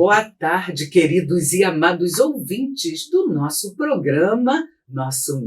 Boa tarde, queridos e amados ouvintes do nosso programa, nosso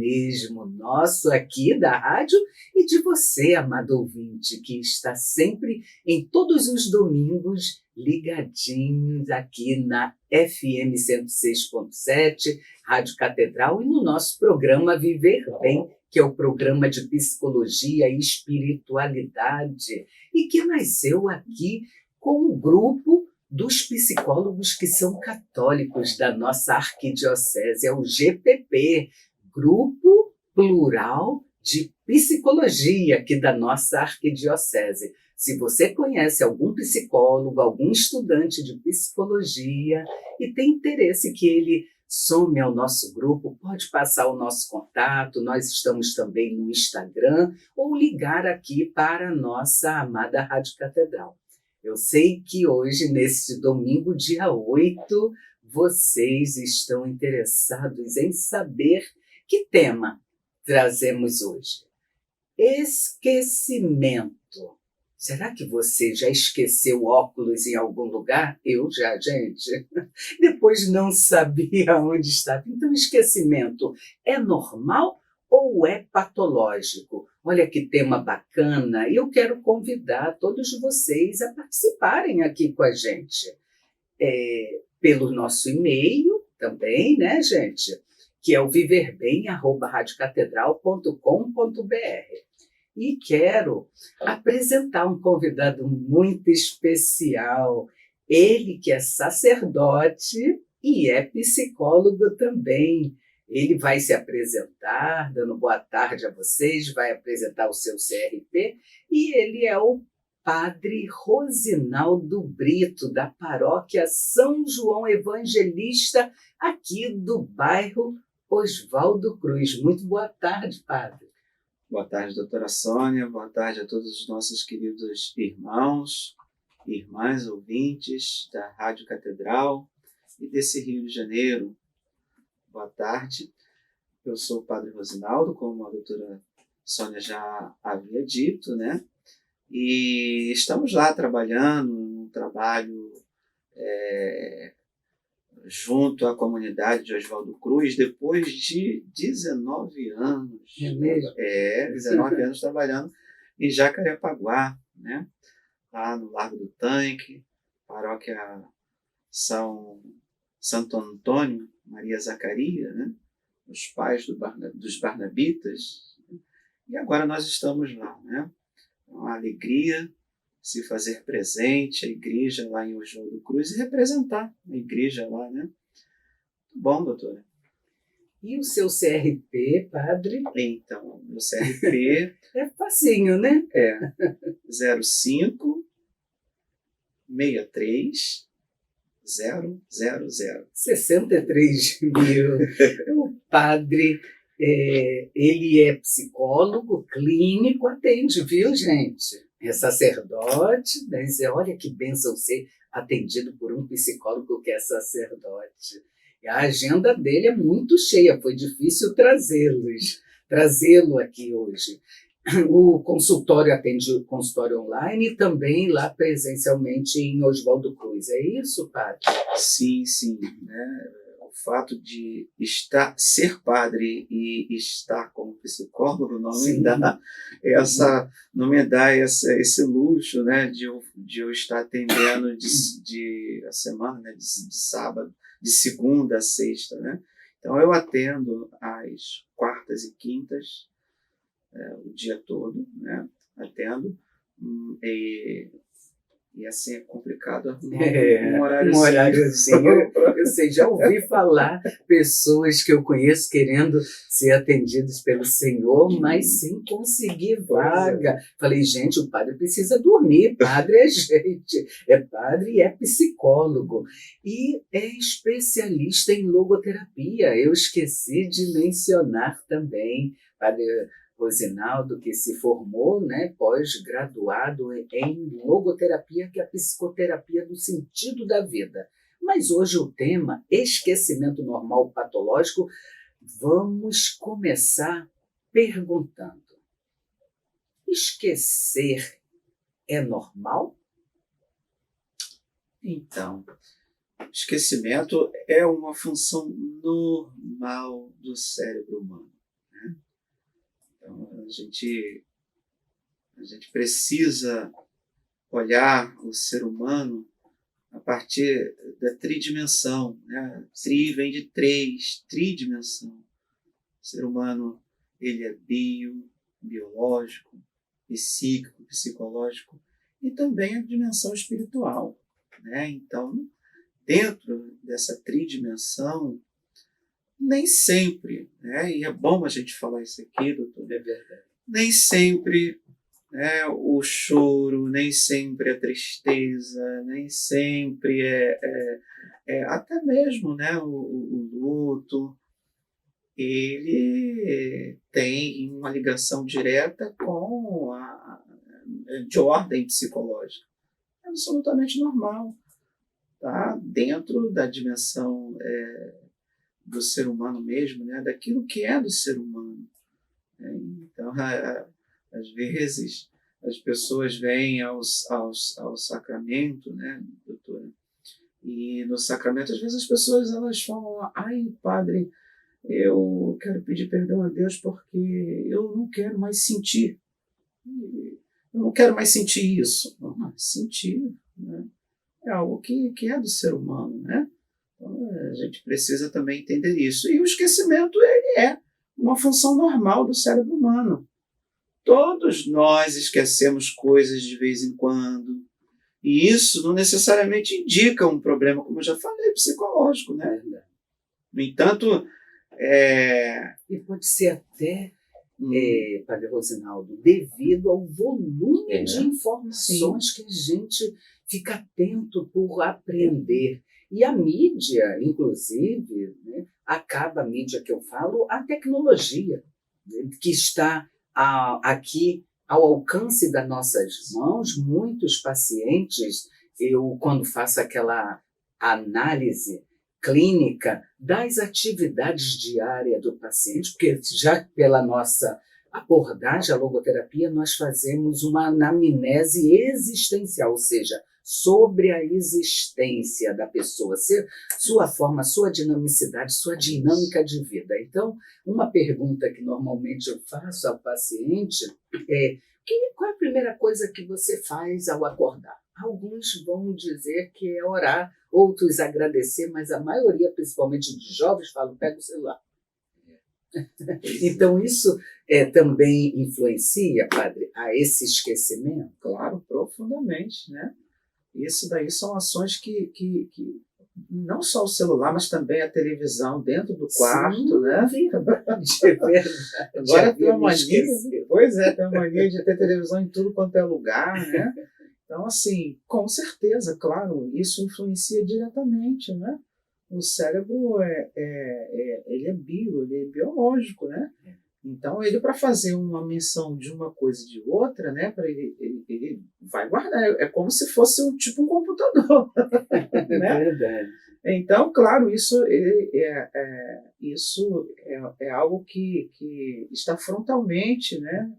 aqui da rádio, e de você, amado ouvinte, que está sempre em todos os domingos ligadinhos aqui na FM 106.7, Rádio Catedral, e no nosso programa Viver Bem, que é o programa de psicologia e espiritualidade, e que nasceu aqui com o grupo dos psicólogos que são católicos da nossa arquidiocese, é o GPP, Grupo Plural de Psicologia, aqui da nossa arquidiocese. Se você conhece algum psicólogo, algum estudante de psicologia e tem interesse que ele some ao nosso grupo, pode passar o nosso contato, nós estamos também no Instagram, ou ligar aqui para a nossa amada Rádio Catedral. Eu sei que hoje, neste domingo, dia 8, vocês estão interessados em saber que tema trazemos hoje. Esquecimento. Será que você já esqueceu óculos em algum lugar? Eu já, gente. Depois não sabia onde estava. Então, esquecimento é normal ou é patológico? Olha que tema bacana, e eu quero convidar todos vocês a participarem aqui com a gente. Pelo nosso e-mail também, né, gente? Que é o viverbem@radiocatedral.com.br. E quero apresentar um convidado muito especial. Ele que é sacerdote e é psicólogo também. Ele vai se apresentar, dando boa tarde a vocês, vai apresentar o seu CRP, e ele é o Padre Rosinaldo Brito, da paróquia São João Evangelista, aqui do bairro Oswaldo Cruz. Muito boa tarde, Padre. Boa tarde, doutora Sônia, boa tarde a todos os nossos queridos irmãos e irmãs ouvintes da Rádio Catedral e desse Rio de Janeiro. Boa tarde, eu sou o Padre Rosinaldo, como a doutora Sônia já havia dito, né? E estamos lá trabalhando, um trabalho junto à comunidade de Oswaldo Cruz, depois de 19 anos. É mesmo? 19 anos trabalhando em Jacarepaguá, né? Lá no Largo do Tanque, paróquia Santo Antônio, Maria Zacaria, né? Os pais dos Barnabitas. E agora nós estamos lá, né? Uma alegria se fazer presente, a igreja lá em Oswaldo Cruz, e representar a igreja lá, né? Muito bom, doutora. E o seu CRP, Padre? Então, o CRP é facinho, né? É 05 63 000. 63 mil. O Padre, ele é psicólogo, clínico, atende, viu, gente? É sacerdote, mas olha que bênção ser atendido por um psicólogo que é sacerdote. E a agenda dele é muito cheia, foi difícil trazê-lo aqui hoje. O consultório atende o consultório online e também lá presencialmente em Oswaldo Cruz. É isso, Padre? Sim, né? O fato de ser padre e estar como psicólogo não me dá esse luxo, né, de eu estar atendendo a semana, né, de sábado, de segunda a sexta, né? Então eu atendo às quartas e quintas, o dia todo, né? Atendo, e assim é complicado arrumar um horáriozinho. Eu sei, já ouvi falar pessoas que eu conheço querendo ser atendidos pelo Senhor, mas sem conseguir vaga. Falei, gente, o padre precisa dormir, padre é gente, é padre e é psicólogo. E é especialista em logoterapia, eu esqueci de mencionar também, padre Rosinaldo, que se formou, né, pós-graduado em logoterapia, que é a psicoterapia do sentido da vida. Mas hoje o tema, esquecimento normal patológico, vamos começar perguntando: esquecer é normal? Então, Esquecimento é uma função normal do cérebro humano, né? Então, a gente precisa olhar o ser humano a partir da tridimensão, né? Tri vem de três, tridimensão. O ser humano, ele é biológico, psíquico, psicológico e também a dimensão espiritual, né? Então, dentro dessa tridimensão, nem sempre, né? E é bom a gente falar isso aqui, doutor, É verdade. nem sempre, né, o choro, nem sempre a tristeza, nem sempre até mesmo, né, o luto, ele tem uma ligação direta com de ordem psicológica. É absolutamente normal, tá? Dentro da dimensão do ser humano mesmo, né? Daquilo que é do ser humano, né? Então, às vezes, as pessoas vêm ao sacramento, né, doutora? E no sacramento, às vezes, as pessoas elas falam: ai, padre, eu quero pedir perdão a Deus porque eu não quero mais sentir. Eu não quero mais sentir isso. Não, sentir, né? É algo que é do ser humano, né? Então, a gente precisa também entender isso. E o esquecimento ele é uma função normal do cérebro humano. Todos nós esquecemos coisas de vez em quando. E isso não necessariamente indica um problema, como eu já falei, psicológico, né? No entanto, E pode ser até, Padre Rosinaldo, devido ao volume de informações que a gente fica atento por aprender. E a mídia, inclusive, né, acaba, a mídia que eu falo, a tecnologia, né, que está aqui ao alcance das nossas mãos. Muitos pacientes, eu, quando faço aquela análise clínica das atividades diárias do paciente, porque já pela nossa abordagem, a logoterapia, nós fazemos uma anamnese existencial, ou seja, sobre a existência da pessoa, sua forma, sua dinamicidade, sua dinâmica de vida. Então, uma pergunta que normalmente eu faço ao paciente é: qual é a primeira coisa que você faz ao acordar? Alguns vão dizer que é orar, outros agradecer, mas a maioria, principalmente de jovens, falam: pega o celular. Então, isso também influencia, padre, a esse esquecimento? Claro, profundamente, né? Isso daí são ações que não só o celular, mas também a televisão dentro do quarto, sim, né? É verdade. Agora tem uma mania, pois é, tem uma mania de ter televisão em tudo quanto é lugar, né? Então, assim, com certeza, claro, isso influencia diretamente, né? O cérebro ele é biológico, né? Então, ele, para fazer uma menção de uma coisa e de outra, né, ele vai guardar. É como se fosse um computador. Né? É verdade. Então, claro, isso é algo que está frontalmente, né,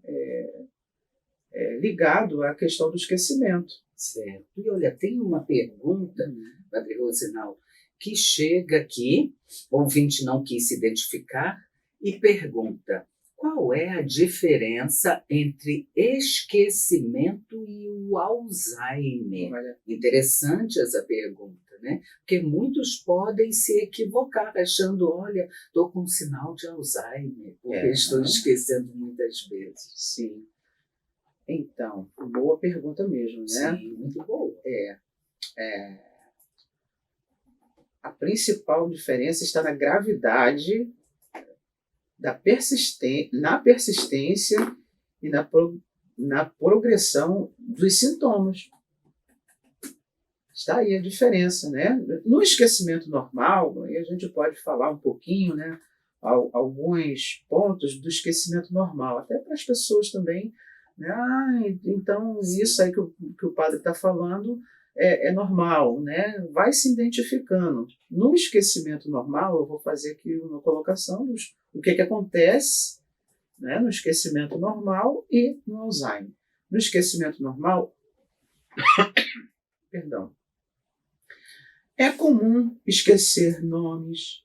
ligado à questão do esquecimento. Certo. E olha, tem uma pergunta, Padre Rosinaldo, que chega aqui, o ouvinte não quis se identificar, e pergunta: qual é a diferença entre esquecimento e o Alzheimer? Olha, Interessante essa pergunta, né? Porque muitos podem se equivocar achando: olha, estou com um sinal de Alzheimer, porque estou esquecendo muitas vezes. Sim. Então, boa pergunta mesmo, né? Sim, muito boa. A principal diferença está na gravidade na persistência e na progressão dos sintomas. Está aí a diferença, né? No esquecimento normal, aí a gente pode falar um pouquinho, né? Alguns pontos do esquecimento normal, até para as pessoas também, né? Então isso aí que o padre está falando é normal, né? Vai se identificando. No esquecimento normal, eu vou fazer aqui uma colocação dos o que acontece, né, no esquecimento normal e no Alzheimer. No esquecimento normal, perdão, É comum esquecer nomes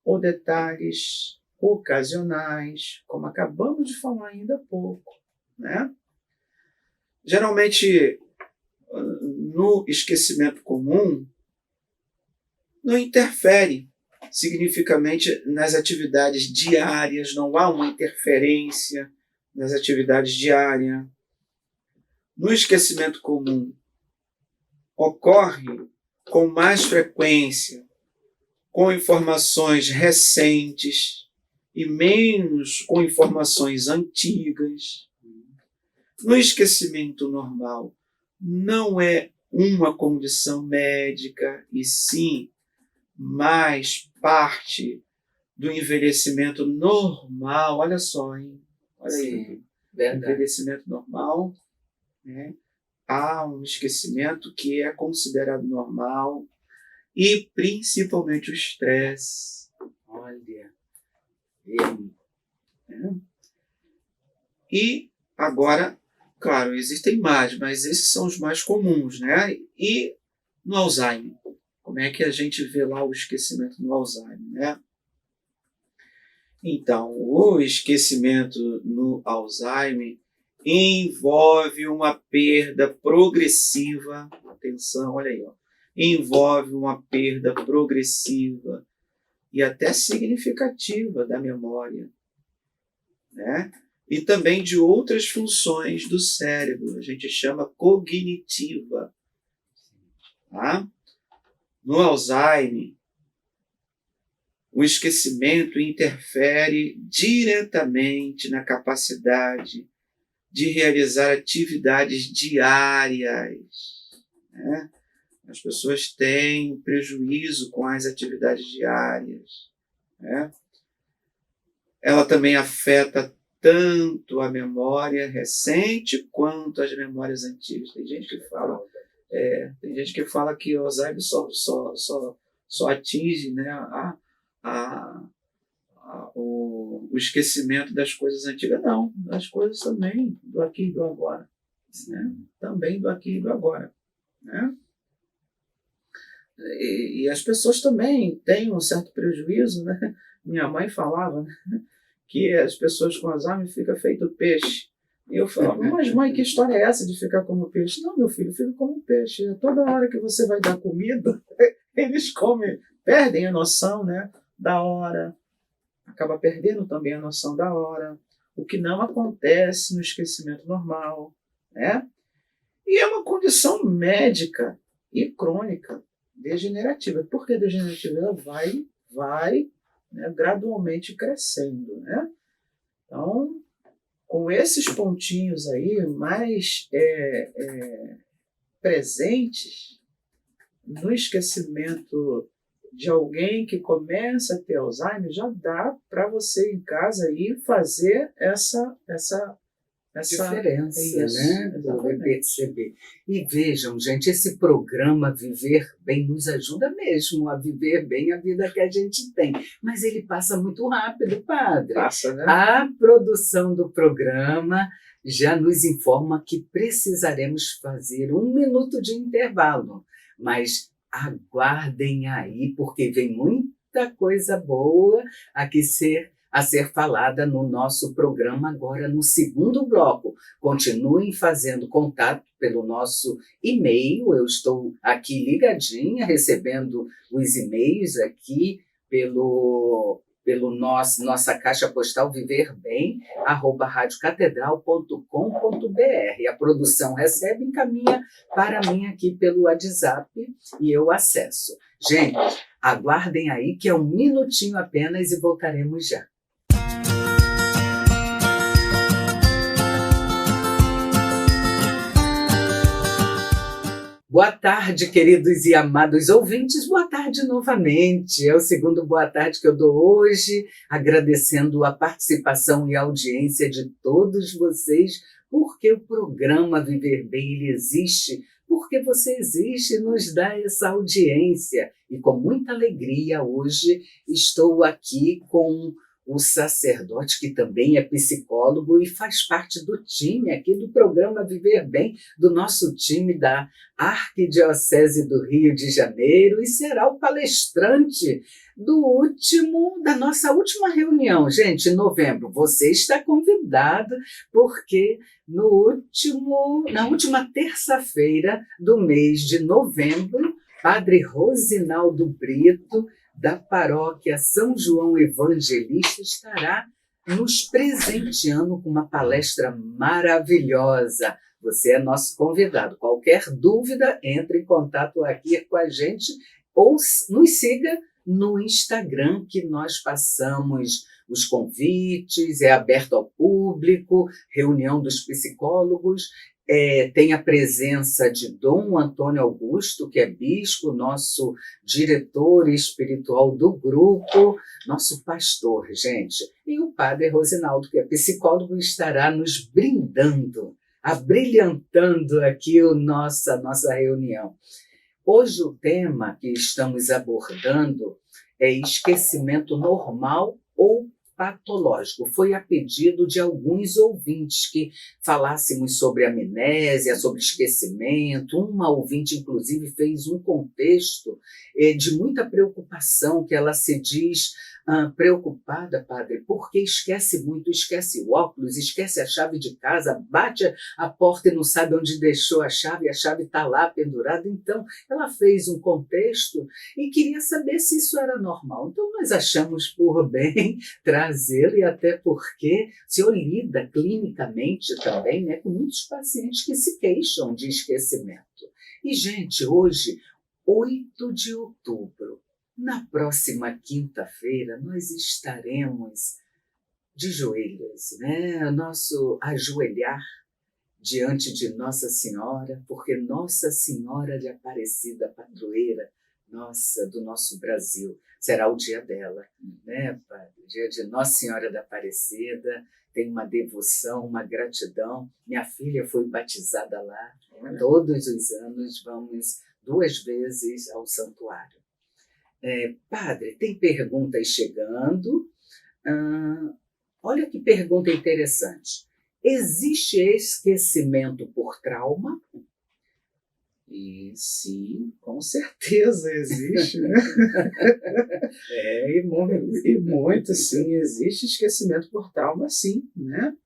ou detalhes ocasionais, como acabamos de falar ainda há pouco, né? Geralmente, no esquecimento comum, não interfere significativamente nas atividades diárias, não há uma interferência nas atividades diárias. No esquecimento comum, ocorre com mais frequência, com informações recentes e menos com informações antigas. No esquecimento normal, não é uma condição médica, e sim mais parte do envelhecimento normal. Olha só, hein? Olha aí, envelhecimento normal, né? Há um esquecimento que é considerado normal, e principalmente o estresse. Olha. E agora, claro, existem mais, mas esses são os mais comuns, né? E no Alzheimer, como é que a gente vê lá o esquecimento no Alzheimer, né? Então, o esquecimento no Alzheimer envolve uma perda progressiva, atenção, olha aí, ó, envolve uma perda progressiva e até significativa da memória, né? E também de outras funções do cérebro, a gente chama cognitiva. Tá? No Alzheimer, o esquecimento interfere diretamente na capacidade de realizar atividades diárias, né? As pessoas têm prejuízo com as atividades diárias, né? Ela também afeta tanto a memória recente quanto as memórias antigas. Tem gente que fala que o Alzheimer só atinge, né, o esquecimento das coisas antigas. Não, das coisas também do aqui e do agora, né? Também do aqui e do agora, né? E as pessoas também têm um certo prejuízo, né? Minha mãe falava, né, que as pessoas com Alzheimer ficam feito peixe. E eu falava, mas mãe, que história é essa de ficar como peixe? Não, meu filho, fica como peixe. Toda hora que você vai dar comida, eles comem, perdem a noção, né, da hora, acaba perdendo também a noção da hora, o que não acontece no esquecimento normal, né? E é uma condição médica e crônica degenerativa. Por que degenerativa? Ela vai, né, gradualmente crescendo, né? Então, com esses pontinhos aí mais presentes no esquecimento de alguém que começa a ter Alzheimer, já dá para você em casa aí fazer essa diferença, isso, né? exatamente. Perceber. E vejam, gente, esse programa Viver Bem nos ajuda mesmo a viver bem a vida que a gente tem. Mas ele passa muito rápido, padre. Passa, né? A produção do programa já nos informa que precisaremos fazer 1 minuto de intervalo. Mas aguardem aí, porque vem muita coisa boa a ser falada no nosso programa agora no segundo bloco. Continuem fazendo contato pelo nosso e-mail. Eu estou aqui ligadinha, recebendo os e-mails aqui pelo nossa caixa postal viverbem@radiocatedral.com.br. A produção recebe e encaminha para mim aqui pelo WhatsApp e eu acesso. Gente, aguardem aí que é 1 minutinho apenas e voltaremos já. Boa tarde, queridos e amados ouvintes. Boa tarde novamente. É o segundo boa tarde que eu dou hoje, agradecendo a participação e a audiência de todos vocês, porque o programa Viver Bem ele existe, porque você existe e nos dá essa audiência. E com muita alegria hoje estou aqui com o sacerdote que também é psicólogo e faz parte do time aqui do programa Viver Bem, do nosso time da Arquidiocese do Rio de Janeiro, e será o palestrante da nossa última reunião, gente, em novembro. Você está convidado, porque na última terça-feira do mês de novembro, Padre Rosinaldo Brito, da paróquia São João Evangelista, estará nos presenteando com uma palestra maravilhosa. Você é nosso convidado. Qualquer dúvida, entre em contato aqui com a gente ou nos siga no Instagram, que nós passamos os convites, é aberto ao público, reunião dos psicólogos. Tem a presença de Dom Antônio Augusto, que é bispo, nosso diretor espiritual do grupo, nosso pastor, gente. E o Padre Rosinaldo, que é psicólogo, estará nos brindando, abrilhantando aqui a nossa reunião. Hoje o tema que estamos abordando é esquecimento normal ou patológico. Foi a pedido de alguns ouvintes que falássemos sobre amnésia, sobre esquecimento. Uma ouvinte, inclusive, fez um contexto de muita preocupação, que ela se diz preocupada, padre, porque esquece muito, esquece o óculos, esquece a chave de casa, bate a porta e não sabe onde deixou a chave está lá pendurada. Então, ela fez um contexto e queria saber se isso era normal. Então, nós achamos por bem trazê-lo, e até porque o senhor lida clinicamente também, né, com muitos pacientes que se queixam de esquecimento. E, gente, hoje, 8 de outubro, na próxima quinta-feira, nós estaremos de joelhos, né? Nosso ajoelhar diante de Nossa Senhora, porque Nossa Senhora de Aparecida, padroeira do nosso Brasil, será o dia dela, né, Padre? O dia de Nossa Senhora da Aparecida. Tem uma devoção, uma gratidão. Minha filha foi batizada lá. Todos os anos vamos 2 vezes ao santuário. Padre, tem perguntas chegando. Olha que pergunta interessante. Existe esquecimento por trauma? E sim, com certeza existe, né? E muito, sim, existe esquecimento por trauma, sim, né?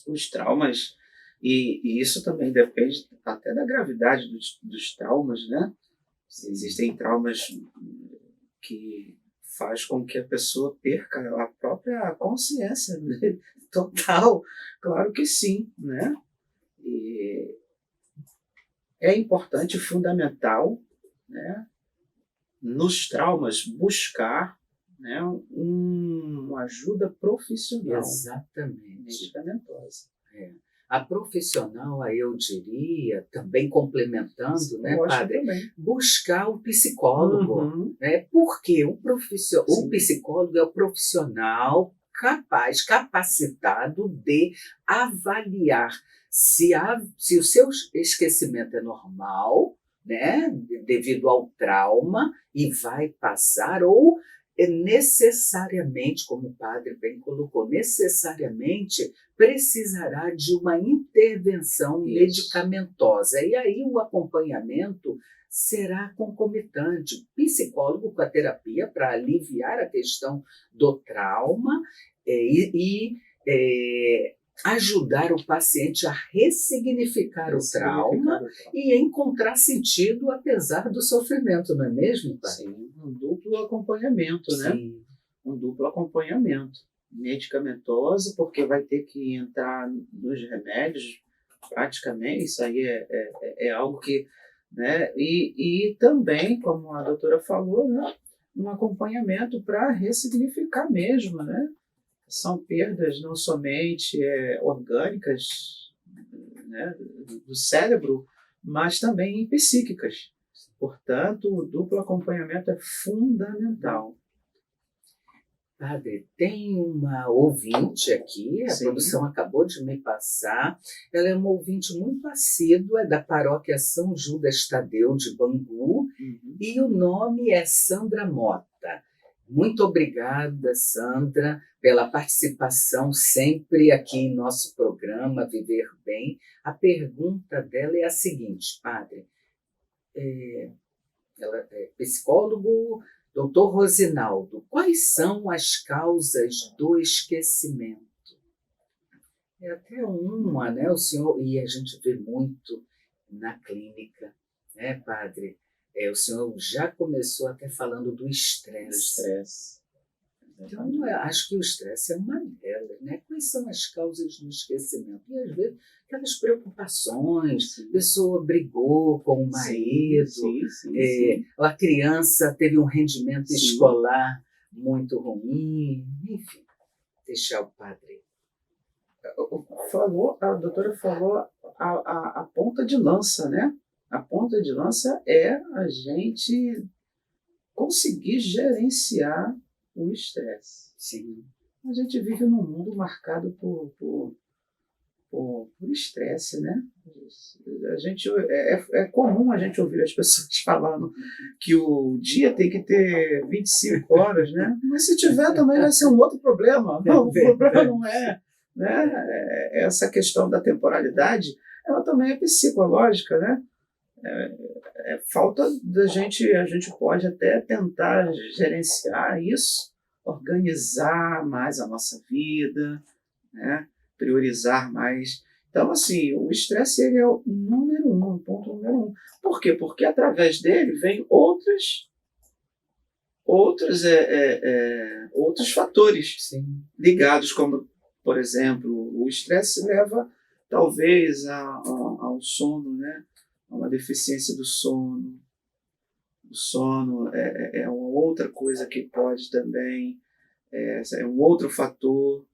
Os traumas, e isso também depende até da gravidade dos traumas, né? Existem traumas que faz com que a pessoa perca a própria consciência, né? Total, claro que sim, né? E é importante, fundamental, né, nos traumas buscar, né, uma ajuda profissional. Exatamente. Medicamentosa. A profissional, aí eu diria, também complementando, né, padre, também buscar o psicólogo. Né? Porque o psicólogo é o profissional capacitado de avaliar se o seu esquecimento é normal, né, devido ao trauma, e vai passar, ou necessariamente, como o padre bem colocou, necessariamente precisará de uma intervenção medicamentosa. E aí o acompanhamento será concomitante, psicólogo com a terapia para aliviar a questão do trauma e ajudar o paciente a ressignificar o trauma e encontrar sentido apesar do sofrimento, não é mesmo, pai? Sim, um duplo acompanhamento, né? Sim. Um duplo acompanhamento medicamentoso, porque vai ter que entrar nos remédios praticamente, isso aí é algo que, né? E também, como a doutora falou, né, um acompanhamento para ressignificar mesmo, né? São perdas não somente orgânicas, né, do cérebro, mas também psíquicas. Portanto, o duplo acompanhamento é fundamental. Padre, tem uma ouvinte aqui, a produção acabou de me passar. Ela é uma ouvinte muito assídua, da paróquia São Judas Tadeu de Bangu, e o nome é Sandra Mota. Muito obrigada, Sandra, pela participação sempre aqui em nosso programa Viver Bem. A pergunta dela é a seguinte, padre. Ela é psicólogo, doutor Rosinaldo. Quais são as causas do esquecimento? É até uma, né? O senhor, e a gente vê muito na clínica, né, padre? O senhor já começou até falando do Do estresse. estresse. Então, eu acho que o estresse é uma delas, né? Quais são as causas do esquecimento? E às vezes, aquelas preocupações, Sim. a pessoa brigou com o marido, Sim. a criança teve um rendimento Sim. escolar muito ruim, enfim, deixar o padre. A doutora falou a ponta de lança, né? A ponta de lança é a gente conseguir gerenciar o estresse. Sim. A gente vive num mundo marcado por estresse, né? É comum a gente ouvir as pessoas falando que o dia tem que ter 25 horas, né? Mas se tiver também vai ser um outro problema. Não, o problema não é, né? Essa questão da temporalidade, ela também é psicológica, né? Falta da gente, a gente pode até tentar gerenciar isso, organizar mais a nossa vida, né? Priorizar mais. Então, assim, o estresse ele é o número um, o ponto número um. Por quê? Porque através dele vem outros fatores Sim. ligados, como, por exemplo, o estresse leva talvez ao sono, né? A uma deficiência do sono. O sono é uma outra coisa que pode também, é um outro fator.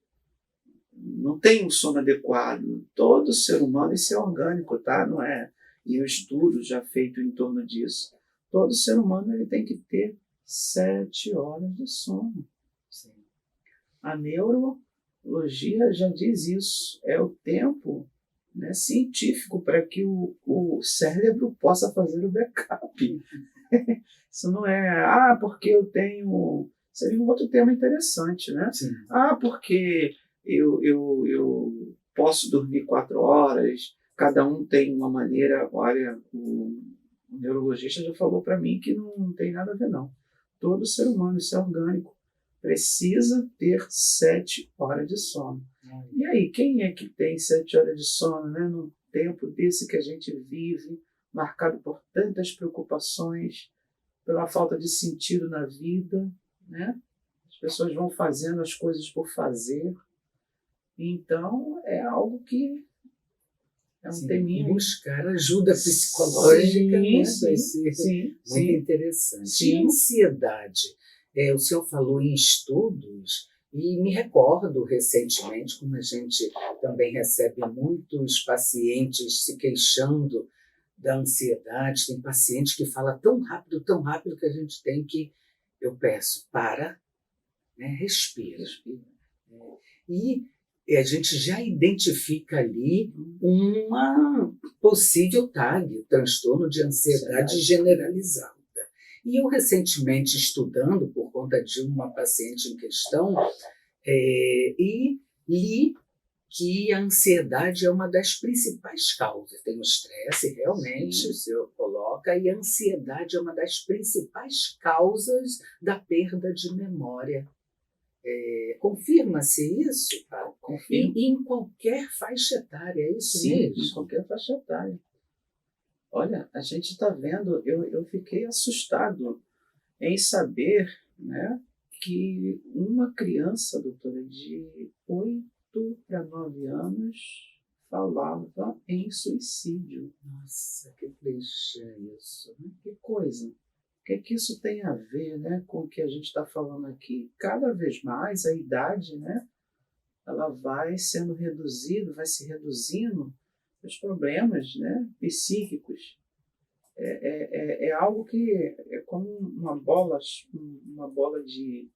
Não tem um sono adequado. Todo ser humano, isso é orgânico, tá? Não é? E o estudo já feito em torno disso. Todo ser humano ele tem que ter 7 horas de sono. Sim. A neurologia já diz isso. É o tempo, né, científico para que o cérebro possa fazer o backup. Isso não é, porque eu tenho. Seria um outro tema interessante, né? Sim. Porque eu posso dormir 4 horas, cada um tem uma maneira. Olha, o neurologista já falou para mim que não tem nada a ver, não. Todo ser humano, isso é orgânico, precisa ter 7 horas de sono. E aí, quem é que tem 7 horas de sono, né? Num tempo desse que a gente vive, marcado por tantas preocupações, pela falta de sentido na vida, né? As pessoas vão fazendo as coisas por fazer. Então, é algo que é um teminha. Buscar ajuda psicológica, né? Vai ser muito interessante. Sim. E ansiedade? O senhor falou em estudos, e me recordo recentemente, como a gente também recebe muitos pacientes se queixando da ansiedade, tem paciente que fala tão rápido que a gente tem que, eu peço, para, né, respira. E a gente já identifica ali uma possível TAG, transtorno de ansiedade generalizada. E eu recentemente estudando, por conta de uma paciente em questão, e li que a ansiedade é uma das principais causas. Tem o estresse, realmente, o senhor coloca, e a ansiedade é uma das principais causas da perda de memória. Confirma-se isso, Paulo? Confirma. E em qualquer faixa etária, é isso mesmo? Sim, em qualquer faixa etária. Olha, a gente está vendo, eu fiquei assustado em saber, né, que uma criança, doutora, de 8 para 9 anos falava em suicídio. Nossa, que triste isso. Que coisa. O que isso tem a ver, né, com o que a gente está falando aqui? Cada vez mais a idade, né, ela vai sendo reduzida, vai se reduzindo os problemas, né, psíquicos. É algo que é como uma bola de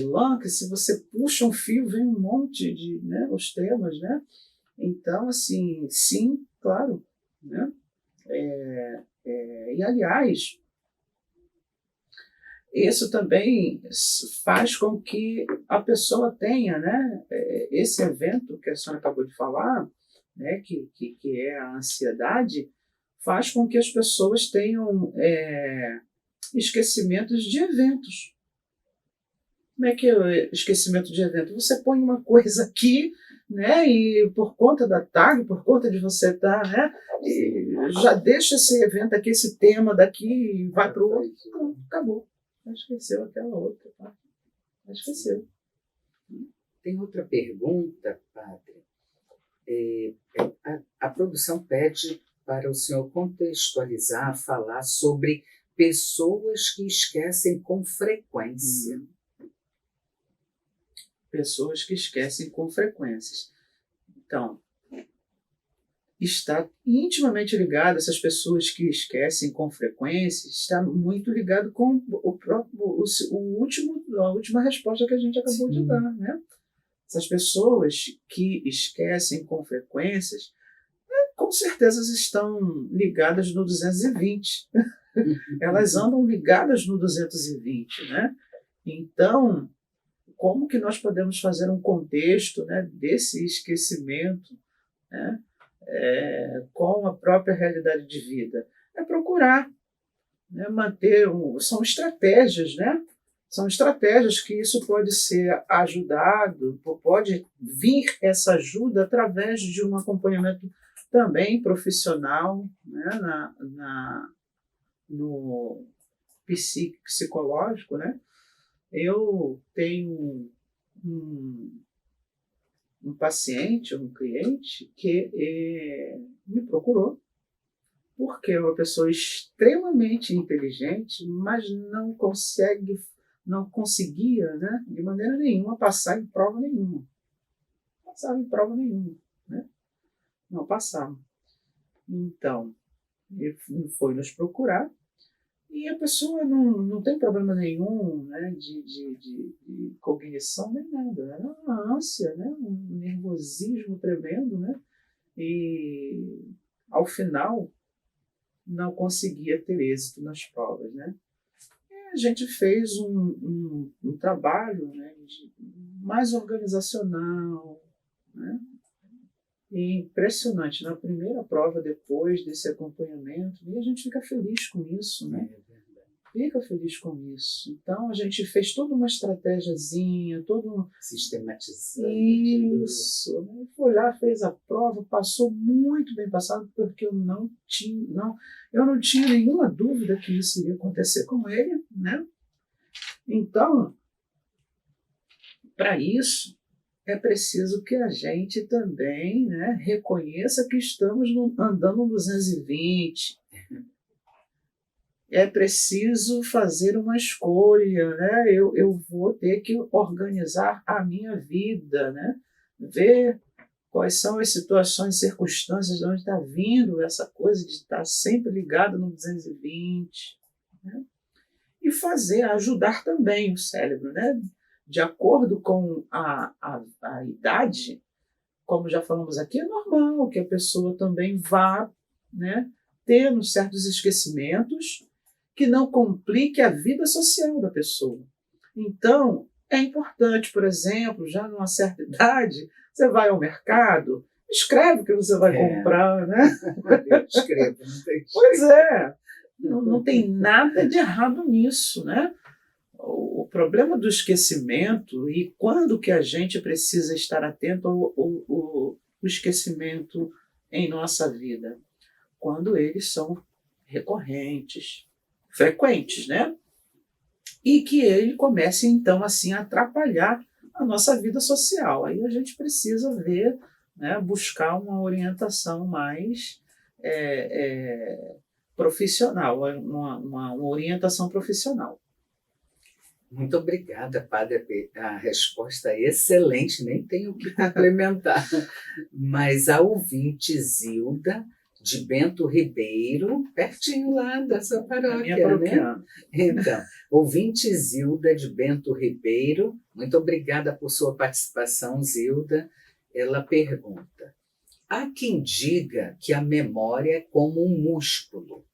lã, que se você puxa um fio, vem um monte de, né, os temas, né? Então, assim, sim, claro, né? E, aliás, isso também faz com que a pessoa tenha, né, esse evento que a senhora acabou de falar, né, que é a ansiedade, faz com que as pessoas tenham esquecimentos de eventos. Como é que é o esquecimento de evento? Você põe uma coisa aqui, né, e por conta da tag, por conta de você estar, né, e já deixa esse evento aqui, esse tema daqui, e vai para o outro, pronto, acabou. Esqueceu aquela outra, tá? Esqueceu. Tem outra pergunta, padre. A produção pede para o senhor contextualizar, falar sobre pessoas que esquecem com frequência. Pessoas que esquecem com frequências. Então, está intimamente ligado, essas pessoas que esquecem com frequência, está muito ligado com a última resposta que a gente acabou de dar, né? Essas pessoas que esquecem com frequências, com certeza estão ligadas no 220. Elas andam ligadas no 220, né? Então, como que nós podemos fazer um contexto, né, desse esquecimento, né, com a própria realidade de vida? É procurar, né, manter são estratégias, né? São estratégias que isso pode ser ajudado, pode vir essa ajuda através de um acompanhamento também profissional, né, no psicológico, né? Eu tenho um paciente, um cliente, que me procurou porque é uma pessoa extremamente inteligente, mas não conseguia, né, de maneira nenhuma, passar em prova nenhuma. Passava em prova nenhuma, né? Não passava. Então, ele foi nos procurar, e a pessoa não tem problema nenhum, né, de cognição nem nada. Era uma ânsia, né, um nervosismo tremendo, né? E, ao final, não conseguia ter êxito nas provas, né? E a gente fez um trabalho, né, mais organizacional, né? E impressionante. Na primeira prova, depois desse acompanhamento, e a gente fica feliz com isso, né? Fica feliz com isso. Então, a gente fez toda uma estratégiazinha, sistematizando. Isso. Né? Foi lá, fez a prova, passou muito bem passado, porque eu não tinha nenhuma dúvida que isso iria acontecer com ele, né? Então, para isso, é preciso que a gente também, né, reconheça que estamos andando no 220. É preciso fazer uma escolha, né? Eu vou ter que organizar a minha vida, né? Ver quais são as situações, circunstâncias de onde está vindo essa coisa de estar sempre ligado no 220, né? E ajudar também o cérebro, né? De acordo com a idade, como já falamos aqui, é normal que a pessoa também vá, né, tendo certos esquecimentos que não complique a vida social da pessoa. Então, é importante, por exemplo, já numa certa idade, você vai ao mercado, escreve o que você vai comprar, né? Eu escrevo, não tem jeito. Pois é, não tem nada de errado nisso, né? O problema do esquecimento e quando que a gente precisa estar atento ao esquecimento em nossa vida? Quando eles são recorrentes, frequentes, né? E que ele comece, então, assim, a atrapalhar a nossa vida social. Aí a gente precisa ver, né, buscar uma orientação mais profissional, uma orientação profissional. Muito obrigada, padre. A resposta é excelente, nem tenho o que complementar. Mas a ouvinte Zilda, de Bento Ribeiro, pertinho lá da sua paróquia, né? Então, ouvinte Zilda, de Bento Ribeiro, muito obrigada por sua participação, Zilda. Ela pergunta: há quem diga que a memória é como um músculo.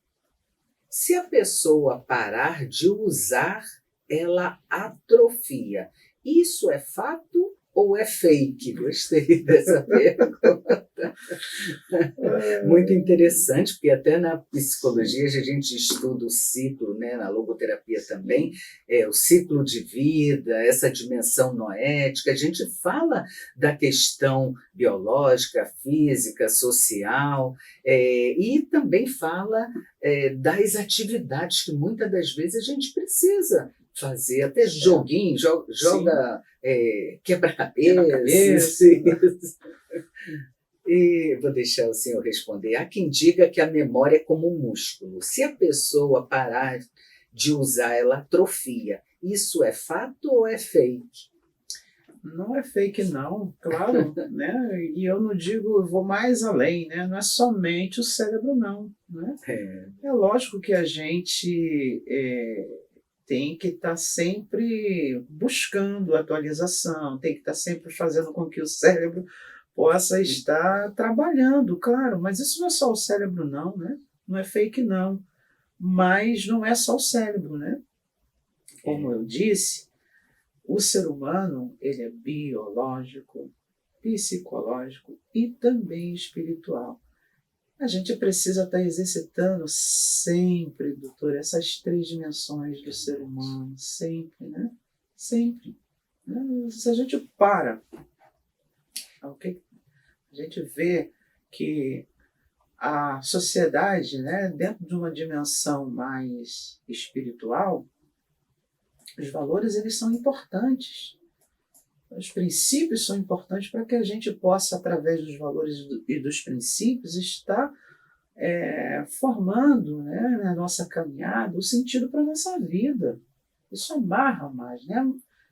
Se a pessoa parar de usar ela atrofia. Isso é fato ou é fake? Gostei dessa pergunta. Muito interessante, porque até na psicologia a gente estuda o ciclo, né, na logoterapia também, o ciclo de vida, essa dimensão noética, a gente fala da questão biológica, física, social, e também fala das atividades que muitas das vezes a gente precisa fazer, até joguinho, joga quebra-cabeça. E vou deixar o senhor responder. Há quem diga que a memória é como um músculo. Se a pessoa parar de usar, ela atrofia. Isso é fato ou é fake? Não é fake, não, claro, né? E eu não digo, eu vou mais além, né? Não é somente o cérebro, não, né? É lógico que a gente tem que estar sempre buscando atualização, tem que estar sempre fazendo com que o cérebro possa estar trabalhando, claro, mas isso não é só o cérebro, não, né? Não é fake, não. Mas não é só o cérebro, né? Como eu disse, o ser humano, ele é biológico, psicológico e também espiritual. A gente precisa estar exercitando sempre, doutor, essas 3 dimensões do ser humano, sempre, né? Sempre. Se a gente para, ok? A gente vê que a sociedade, né, dentro de uma dimensão mais espiritual, os valores eles são importantes. Os princípios são importantes para que a gente possa, através dos valores e dos princípios, estar formando, né, na nossa caminhada o sentido para a nossa vida. Isso amarra mais, né?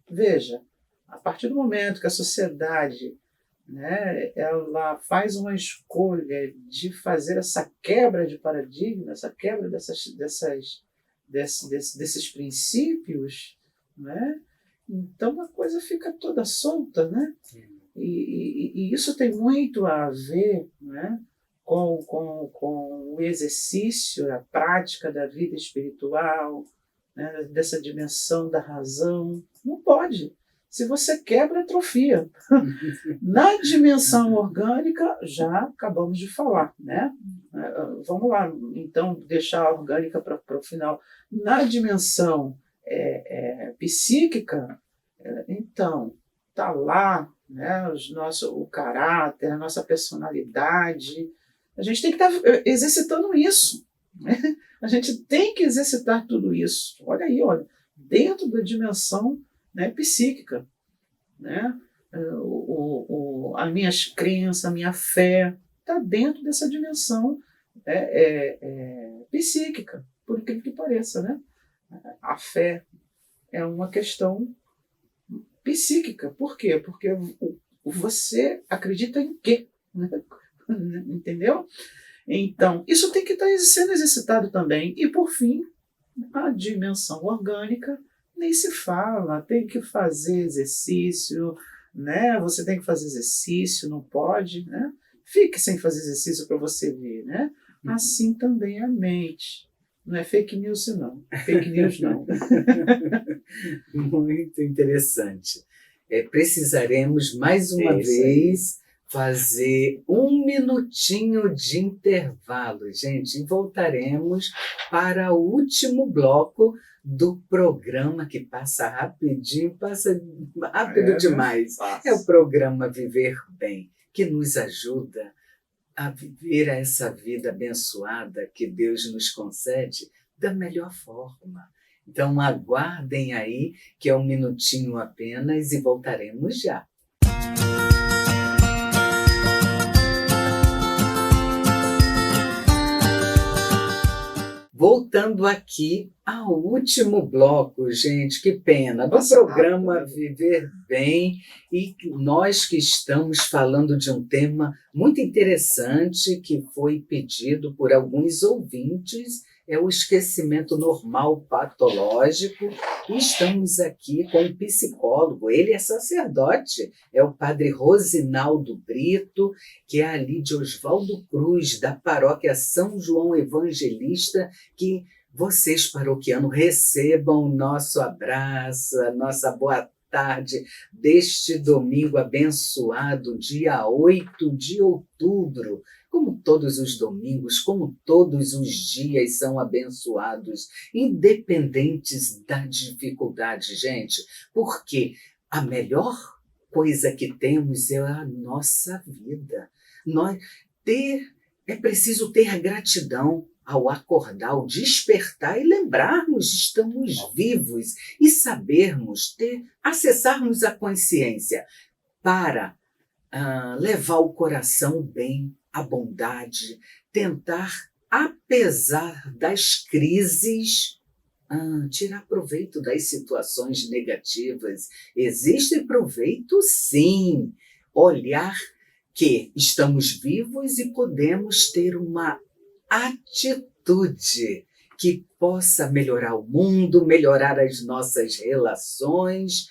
Veja, a partir do momento que a sociedade, né, ela faz uma escolha de fazer essa quebra de paradigma, essa quebra desses princípios, né? Então a coisa fica toda solta, né? E isso tem muito a ver, né, com o exercício, a prática da vida espiritual, né, dessa dimensão da razão. Não pode. Se você quebra, atrofia. Na dimensão orgânica, já acabamos de falar, né? Vamos lá, então, deixar a orgânica para o final. Na dimensão psíquica, então, está lá, né, o caráter, a nossa personalidade. A gente tem que estar exercitando isso, né? A gente tem que exercitar tudo isso. Olha aí, olha, dentro da dimensão, né, psíquica, né? As minhas crenças, a minha fé está dentro dessa dimensão psíquica, por incrível que pareça, né? A fé é uma questão psíquica. Por quê? Porque você acredita em quê? Entendeu? Então, isso tem que estar sendo exercitado também. E, por fim, a dimensão orgânica nem se fala, tem que fazer exercício, né? Você tem que fazer exercício, não pode, né? Fique sem fazer exercício para você ver, né? Assim também a mente. Não é fake news, não. Fake news, não. Muito interessante. Precisaremos, mais uma vez, fazer 1 minutinho de intervalo, gente, e voltaremos para o último bloco do programa que passa rapidinho, passa rápido demais. É o programa Viver Bem, que nos ajuda a viver essa vida abençoada que Deus nos concede da melhor forma. Então, aguardem aí, que é 1 minutinho apenas, e voltaremos já. Voltando aqui ao último bloco, gente, que pena, do programa Viver Bem, e nós que estamos falando de um tema muito interessante que foi pedido por alguns ouvintes, é o esquecimento normal patológico, e estamos aqui com um psicólogo, ele é sacerdote, é o padre Rosinaldo Brito, que é ali de Oswaldo Cruz, da paróquia São João Evangelista, que vocês, paroquianos, recebam o nosso abraço, a nossa boa tarde deste domingo abençoado, dia 8 de outubro. Como todos os domingos, como todos os dias são abençoados, independentes da dificuldade, gente, porque a melhor coisa que temos é a nossa vida. Nós ter, é preciso ter gratidão ao acordar, ao despertar e lembrarmos estamos vivos e sabermos acessarmos a consciência para levar o coração o bem, a bondade, tentar, apesar das crises, tirar proveito das situações negativas. Existe proveito, sim. Olhar que estamos vivos e podemos ter uma atitude que possa melhorar o mundo, melhorar as nossas relações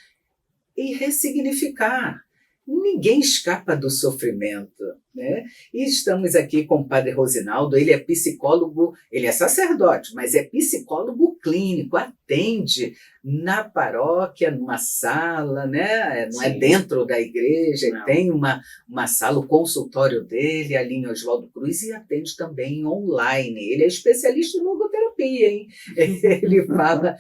e ressignificar. Ninguém escapa do sofrimento, né? E estamos aqui com o Padre Rosinaldo, ele é psicólogo, ele é sacerdote, mas é psicólogo clínico, atende na paróquia, numa sala, né? Não é dentro da igreja, ele tem uma sala, o consultório dele, ali em Oswaldo Cruz, e atende também online. Ele é especialista em logoterapia, hein? Ele fala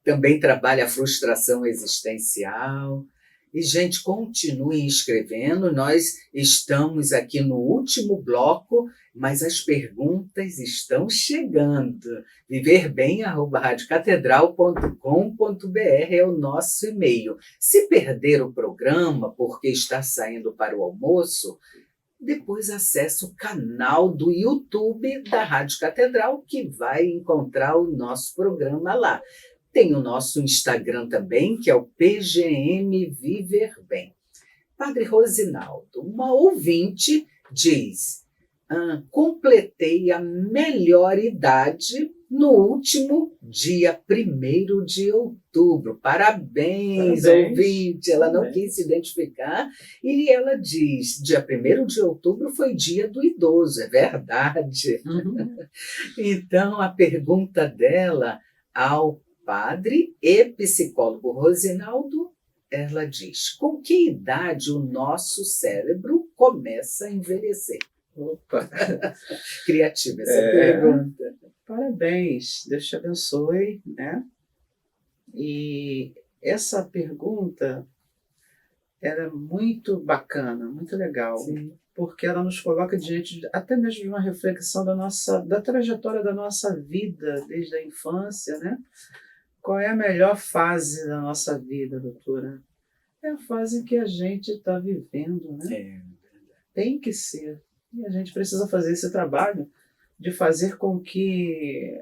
também trabalha a frustração existencial. E, gente, continuem escrevendo, nós estamos aqui no último bloco, mas as perguntas estão chegando. viverbem@radiocatedral.com.br é o nosso e-mail. Se perder o programa porque está saindo para o almoço, depois acesse o canal do YouTube da Rádio Catedral, que vai encontrar o nosso programa lá. Tem o nosso Instagram também, que é o PGM Viver Bem. Padre Rosinaldo, uma ouvinte diz: completei a melhor idade no último dia 1º de outubro. Parabéns, ouvinte! Ela não quis se identificar e ela diz: dia 1º de outubro foi dia do idoso, é verdade. Então, a pergunta dela ao padre e psicólogo Rosinaldo, ela diz: com que idade o nosso cérebro começa a envelhecer? Opa! Criativa essa pergunta. Parabéns, Deus te abençoe, né? E essa pergunta era muito bacana, muito legal. Sim. Porque ela nos coloca diante até mesmo de uma reflexão da trajetória da nossa vida desde a infância, né? Qual é a melhor fase da nossa vida, doutora? É a fase que a gente está vivendo, né? Tem que ser. E a gente precisa fazer esse trabalho de fazer com que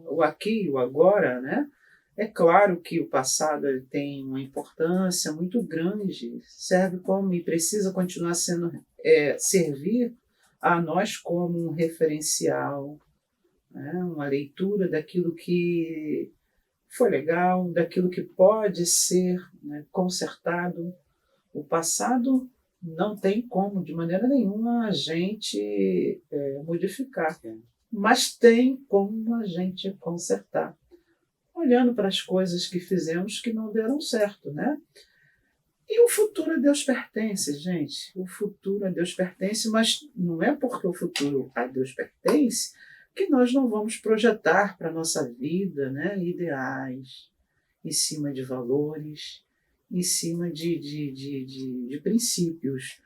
o aqui e o agora, né? É claro que o passado ele tem uma importância muito grande, serve como e precisa continuar sendo, servir a nós como um referencial, né? Uma leitura daquilo que foi legal, daquilo que pode ser, né, consertado. O passado não tem como, de maneira nenhuma, a gente modificar, mas tem como a gente consertar, olhando para as coisas que fizemos que não deram certo, né? E o futuro a Deus pertence, gente. O futuro a Deus pertence, mas não é porque o futuro a Deus pertence que nós não vamos projetar para a nossa vida, né, ideais, em cima de valores, em cima de princípios.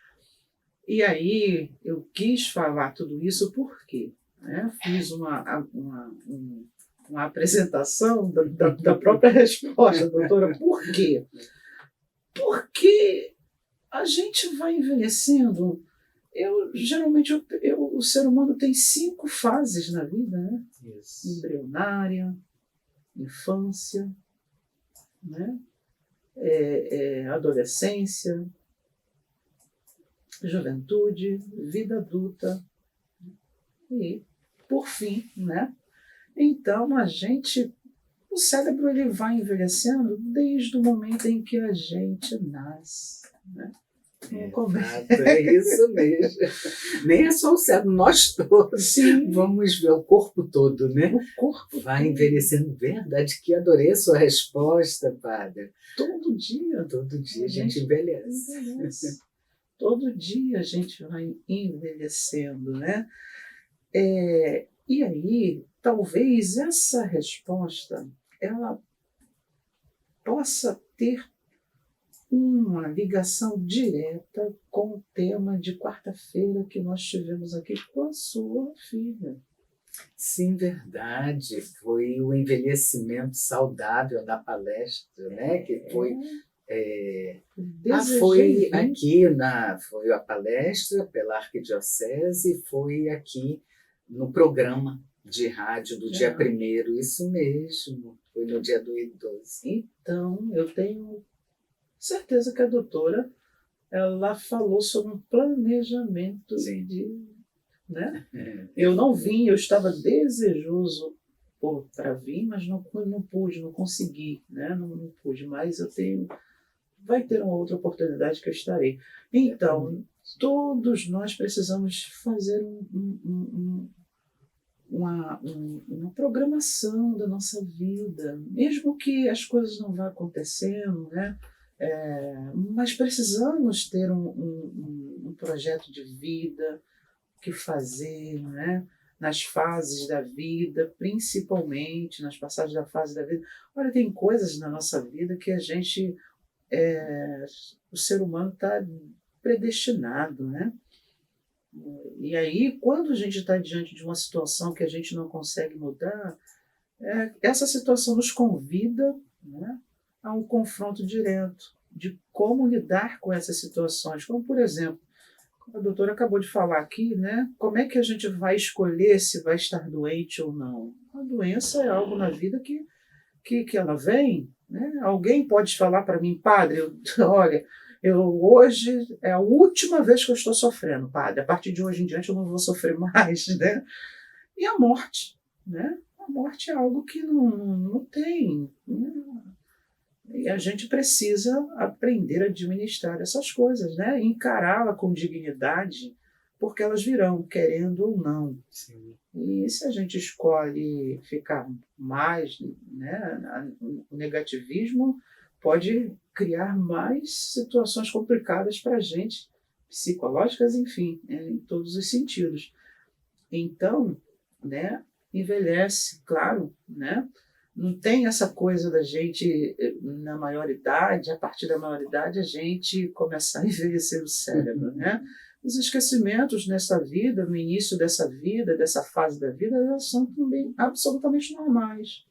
E aí eu quis falar tudo isso porque, né, fiz uma apresentação da própria resposta, doutora. Por quê? Porque a gente vai envelhecendo. Geralmente, o ser humano tem 5 fases na vida, né? Isso. Embrionária, infância, né? Adolescência, juventude, vida adulta e, por fim, né? Então, o cérebro ele vai envelhecendo desde o momento em que a gente nasce, né? Exato, é isso mesmo. Nem é só o cérebro, nós todos. Sim. Vamos ver o corpo todo, né? O corpo vai todo. envelhecendo. Verdade, que adorei a sua resposta, padre. Todo dia. Todo dia a gente envelhece. Todo dia a gente vai envelhecendo, né? E aí, talvez essa resposta ela possa ter uma ligação direta com o tema de quarta-feira que nós tivemos aqui com a sua filha. Sim, verdade. Foi o envelhecimento saudável na palestra, né? Que foi. Foi aqui foi a palestra pela Arquidiocese, foi aqui no programa de rádio do dia 1º, isso mesmo, foi no dia do idoso. Então, eu tenho certeza que a doutora ela falou sobre um planejamento né? Eu não vim, eu estava desejoso para vir, mas não pude, não consegui, né? Não pude, mas vai ter uma outra oportunidade que eu estarei. Então, todos nós precisamos fazer uma programação da nossa vida, mesmo que as coisas não vá acontecendo, né? Mas precisamos ter um projeto de vida, o que fazer, né? Nas fases da vida, principalmente nas passagens da fase da vida. Olha, tem coisas na nossa vida que a gente, o ser humano está predestinado, né? E aí, quando a gente está diante de uma situação que a gente não consegue mudar, essa situação nos convida, né, a um confronto direto de como lidar com essas situações. Como, por exemplo, a doutora acabou de falar aqui, né, como é que a gente vai escolher se vai estar doente ou não? A doença é algo na vida que ela vem. Né? Alguém pode falar para mim, padre, olha, hoje é a última vez que eu estou sofrendo, padre. A partir de hoje em diante eu não vou sofrer mais, né? E a morte, né? A morte é algo que não tem. Né? E a gente precisa aprender a administrar essas coisas, né? Encará-la com dignidade, porque elas virão, querendo ou não. Sim. E se a gente escolhe ficar mais, né? O negativismo pode criar mais situações complicadas para a gente, psicológicas, enfim, em todos os sentidos. Então, né, envelhece, claro, né? Não tem essa coisa da gente, na maioridade, a partir da maioridade, a gente começar a envelhecer o cérebro, né? Os esquecimentos nessa vida, no início dessa vida, dessa fase da vida, elas são também absolutamente normais.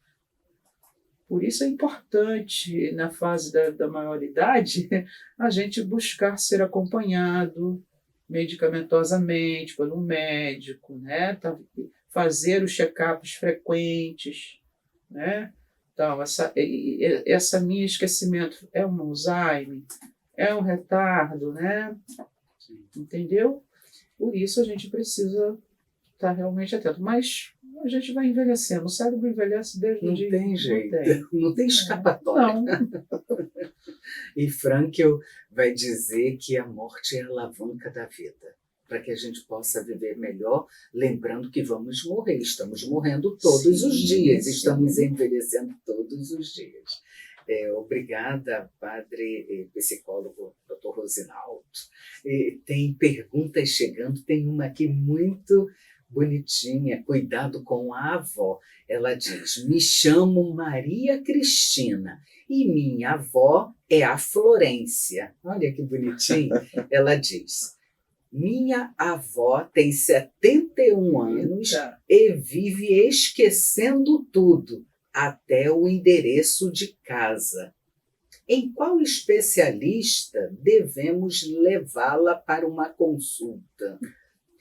Por isso é importante, na fase da maioridade, a gente buscar ser acompanhado medicamentosamente pelo médico, né? Fazer os check-ups frequentes. Né? Então, essa minha esquecimento é um Alzheimer, é um retardo, né? Entendeu? Por isso a gente precisa estar realmente atento. Mas a gente vai envelhecendo, o cérebro envelhece desde o dia. Não tem jeito, não tem escapatória. Não. E Frankl vai dizer que a morte é a alavanca da vida, para que a gente possa viver melhor, lembrando que vamos morrer, estamos morrendo todos os dias, estamos envelhecendo todos os dias. Obrigada, padre e psicólogo Dr. Rosinaldo. Tem perguntas chegando, tem uma aqui muito bonitinha, cuidado com a avó. Ela diz, me chamo Maria Cristina e minha avó é a Florência. Olha que bonitinho. Ela diz, minha avó tem 71 anos e vive esquecendo tudo, até o endereço de casa. Em qual especialista devemos levá-la para uma consulta?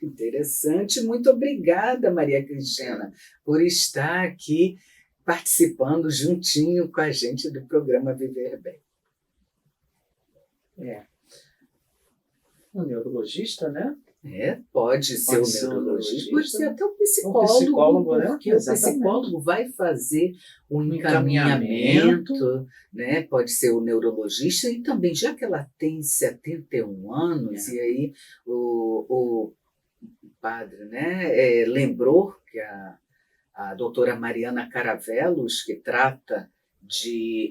Interessante. Muito obrigada, Maria Cristina, por estar aqui participando juntinho com a gente do programa Viver Bem. Um neurologista, né? Pode ser Pode o ser o neurologista, pode ser neurologista, até o o psicólogo, psicólogo, né? porque o Exatamente. psicólogo vai fazer um Um encaminhamento, né? Pode ser o neurologista, e também, já que ela tem 71 anos, e aí o padre, né, lembrou que a doutora Mariana Caravelos, que trata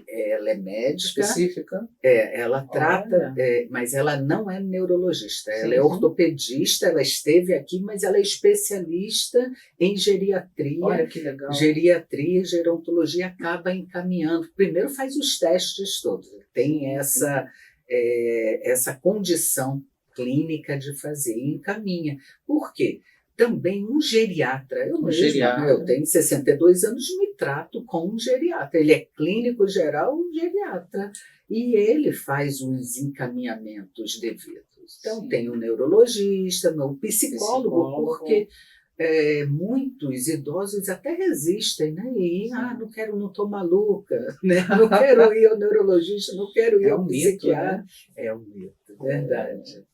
ela é médica, Específica. ela trata, mas ela não é neurologista, ela é Sim. ortopedista, ela esteve aqui, mas ela é especialista em geriatria. Olha que legal. Geriatria e gerontologia, acaba encaminhando. Primeiro faz os testes todos, tem essa condição clínica de fazer, e encaminha. Por quê? Também um geriatra, eu mesma, né, eu tenho 62 anos, me trato com um geriatra, ele é clínico geral, um geriatra, e ele faz os encaminhamentos devidos. Então, tem o neurologista, o psicólogo, porque muitos idosos até resistem, né? E não quero, não estou maluca, né? Não quero ir ao neurologista, não quero ir ao psiquiatra. Né? É um mito, verdade.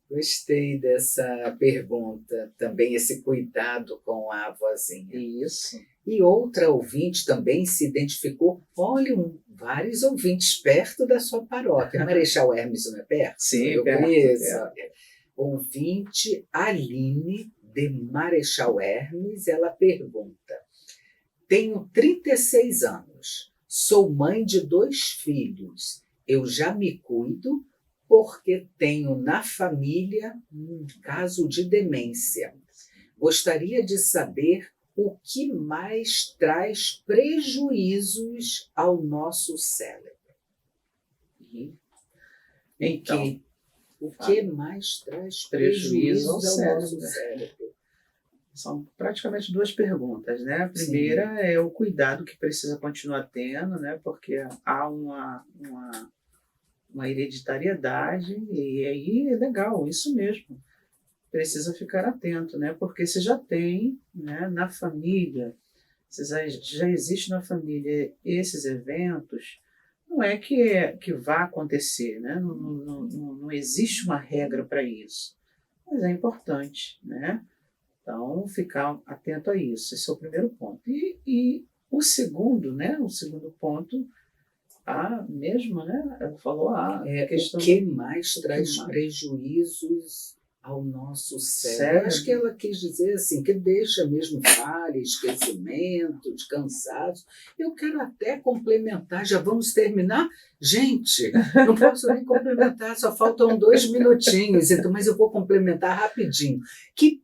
Gostei dessa pergunta, também esse cuidado com a avózinha. Isso. E outra ouvinte também se identificou, olha, vários ouvintes perto da sua paróquia. Marechal Hermes não é perto? Sim, eu perto, conheço. Perto. Ouvinte Aline de Marechal Hermes, ela pergunta: tenho 36 anos, sou mãe de 2 filhos, eu já me cuido porque tenho na família um caso de demência. Gostaria de saber o que mais traz prejuízos ao nosso cérebro. Então, o que mais traz prejuízos ao nosso cérebro? São praticamente 2 perguntas, né? A primeira é o cuidado que precisa continuar tendo, né? Porque há uma hereditariedade, e aí é legal, isso mesmo. Precisa ficar atento, né? Porque se já tem, né, na família, se já existe na família esses eventos, não é que vá acontecer, né? Não existe uma regra para isso, mas é importante, né? Então, ficar atento a isso, esse é o primeiro ponto. E o segundo, né? O segundo ponto, mesmo, né? Ela falou a questão. O que mais traz prejuízos ao nosso cérebro? Acho que ela quis dizer assim, que deixa mesmo falha, esquecimento, cansaço. Eu quero até complementar, já vamos terminar? Gente, não posso nem complementar, só faltam 2 minutinhos, então, mas eu vou complementar rapidinho. Que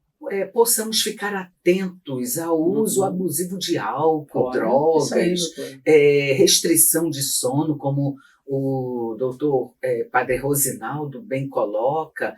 possamos ficar atentos ao uso abusivo de álcool, drogas, restrição de sono, como o doutor Padre Rosinaldo bem coloca,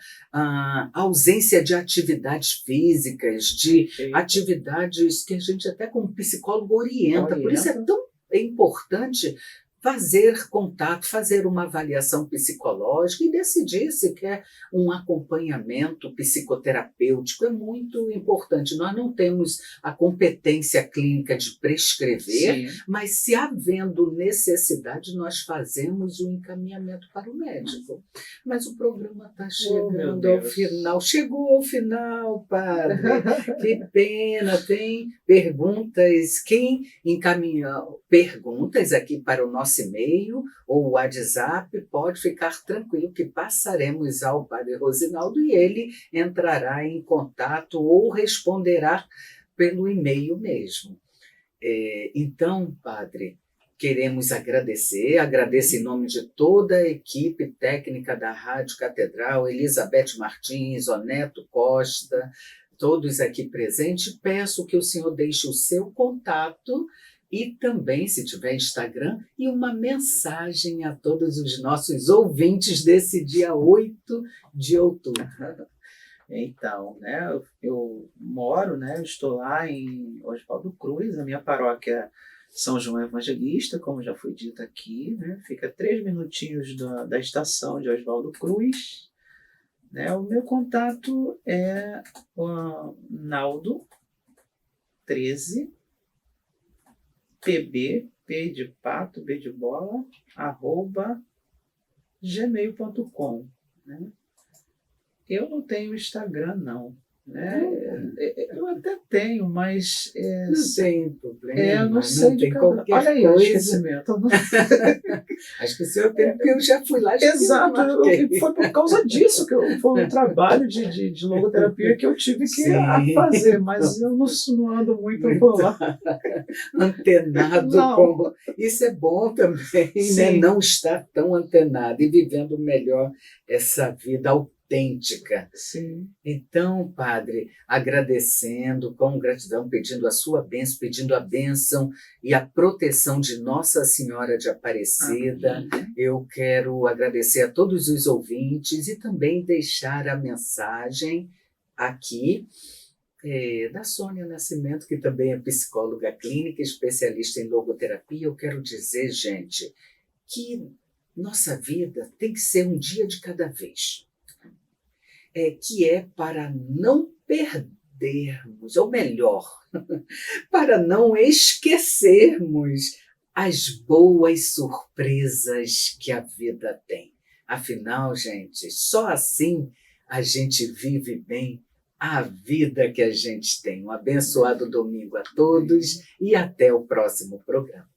ausência de atividades físicas, de atividades que a gente até como psicólogo orienta. Por isso é tão importante fazer contato, fazer uma avaliação psicológica e decidir se quer um acompanhamento psicoterapêutico. É muito importante. Nós não temos a competência clínica de prescrever, mas se havendo necessidade, nós fazemos o encaminhamento para o médico. Mas o programa está chegando ao final. Chegou ao final, padre. Que pena. Tem perguntas. Quem encaminhou perguntas aqui para o nosso e-mail ou WhatsApp, pode ficar tranquilo que passaremos ao Padre Rosinaldo e ele entrará em contato ou responderá pelo e-mail mesmo. Então, Padre, queremos agradeço em nome de toda a equipe técnica da Rádio Catedral, Elizabeth Martins, Oneto Costa, todos aqui presentes. Peço que o senhor deixe o seu contato e também, se tiver Instagram, e uma mensagem a todos os nossos ouvintes desse dia 8 de outubro. Então, né, eu moro, né, eu estou lá em Oswaldo Cruz, a minha paróquia São João Evangelista, como já foi dito aqui, né, fica a 3 minutinhos da estação de Oswaldo Cruz. Né, o meu contato é o Naldo 13 pb, p de pato, b de bola, @gmail.com, né? Eu não tenho Instagram, não. Né? Eu até tenho, mas Não tem problema, eu não sei de tem cabeça. qualquer Olha aí, o coisa. esquecimento. Acho que o senhor tem, porque eu já fui lá e Exato, foi por causa disso que foi um trabalho de logoterapia que eu tive que fazer, mas eu não ando muito por lá. Antenado com. Isso é bom também, né? Não estar tão antenado e vivendo melhor essa vida autêntica. Sim. Então, Padre, agradecendo, com gratidão, pedindo a sua bênção, pedindo a bênção e a proteção de Nossa Senhora de Aparecida, Amém. eu quero agradecer a todos os ouvintes e também deixar a mensagem aqui da Sônia Nascimento, que também é psicóloga clínica, especialista em logoterapia. Eu quero dizer, gente, que nossa vida tem que ser um dia de cada vez. Que é para não perdermos, ou melhor, para não esquecermos as boas surpresas que a vida tem. Afinal, gente, só assim a gente vive bem a vida que a gente tem. Um abençoado domingo a todos e até o próximo programa.